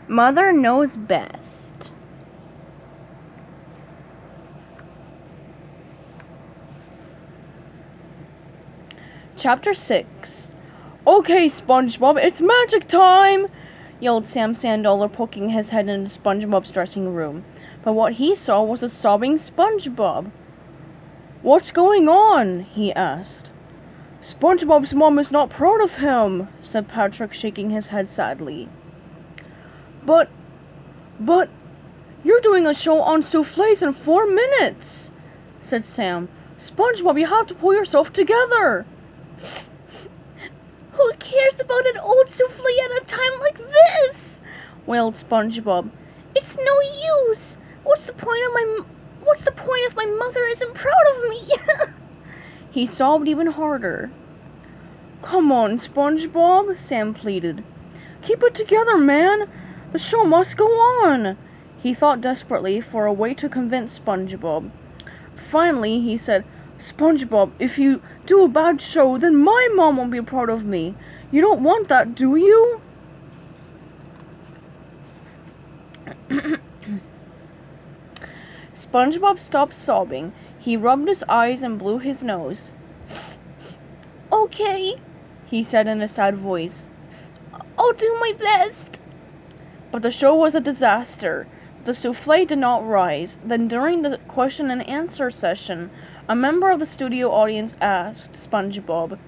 Mother knows best. Chapter 6. Okay, SpongeBob, it's magic time! Yelled Sam Sandollar, poking his head into SpongeBob's dressing room. But what he saw was a sobbing SpongeBob. What's going on? He asked. SpongeBob's mom is not proud of him, said Patrick, shaking his head sadly. But, you're doing a show on soufflés in 4 minutes, said Sam. SpongeBob, you have to pull yourself together. Who cares about an old soufflé at a time like this? Wailed SpongeBob. It's no use. What's the point if my mother isn't proud of me? He sobbed even harder. Come on, SpongeBob, Sam pleaded. Keep it together, man. The show must go on. He thought desperately for a way to convince SpongeBob. Finally, he said, SpongeBob, if you do a bad show, then my mom won't be proud of me. You don't want that, do you? SpongeBob stopped sobbing. He rubbed his eyes and blew his nose. Okay, he said in a sad voice. I'll do my best. But the show was a disaster. The soufflé did not rise. Then during the question and answer session, a member of the studio audience asked SpongeBob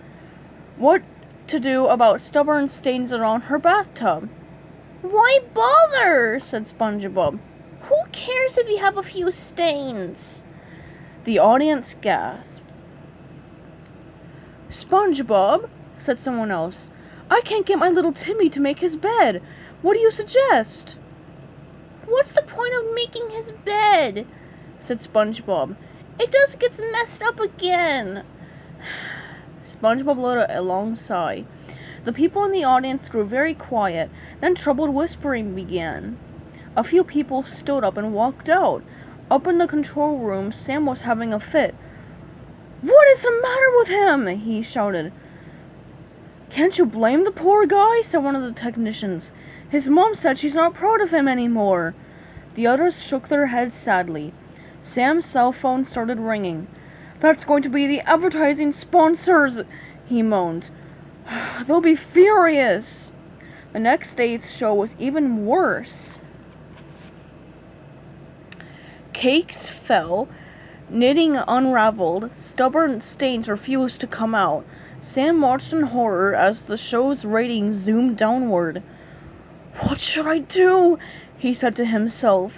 what to do about stubborn stains around her bathtub. Why bother? Said SpongeBob. Who cares if you have a few stains? The audience gasped. SpongeBob, said someone else, I can't get my little Timmy to make his bed. What do you suggest? What's the point of making his bed? Said SpongeBob. It just gets messed up again. SpongeBob let a long sigh. The people in the audience grew very quiet. Then troubled whispering began. A few people stood up and walked out. Up in the control room, Sam was having a fit. What is the matter with him? He shouted. Can't you blame the poor guy? Said one of the technicians. His mom said she's not proud of him anymore. The others shook their heads sadly. Sam's cell phone started ringing. That's going to be the advertising sponsors, he moaned. They'll be furious. The next day's show was even worse. Cakes fell, knitting unraveled, stubborn stains refused to come out. Sam watched in horror as the show's ratings zoomed downward. What should I do? He said to himself.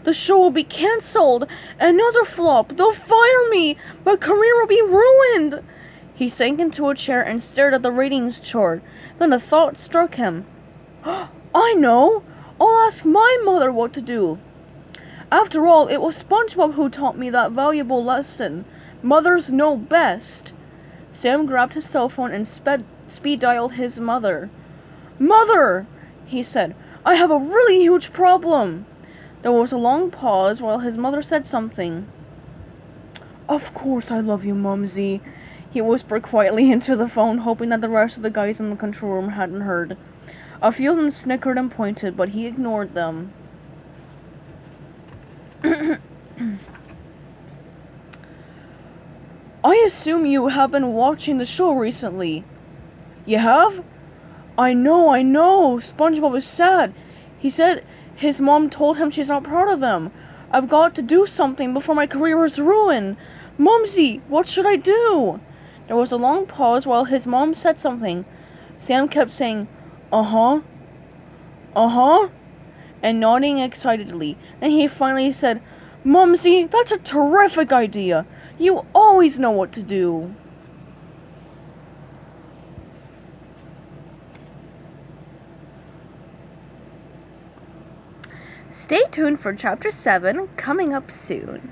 The show will be cancelled. Another flop. They'll fire me. My career will be ruined. He sank into a chair and stared at the ratings chart. Then a thought struck him. I know. I'll ask my mother what to do. After all, it was SpongeBob who taught me that valuable lesson. Mothers know best. Sam grabbed his cell phone and speed-dialed his mother. Mother, he said, I have a really huge problem. There was a long pause while his mother said something. Of course I love you, Mumsy, he whispered quietly into the phone, hoping that the rest of the guys in the control room hadn't heard. A few of them snickered and pointed, but he ignored them. I assume you have been watching the show recently. You have? I know. SpongeBob is sad. He said his mom told him she's not proud of him. I've got to do something before my career is ruined. Mumsy, what should I do? There was a long pause while his mom said something. Sam kept saying, uh-huh, and nodding excitedly. Then he finally said, Mumsy, that's a terrific idea. You always know what to do. Stay tuned for Chapter 7, coming up soon.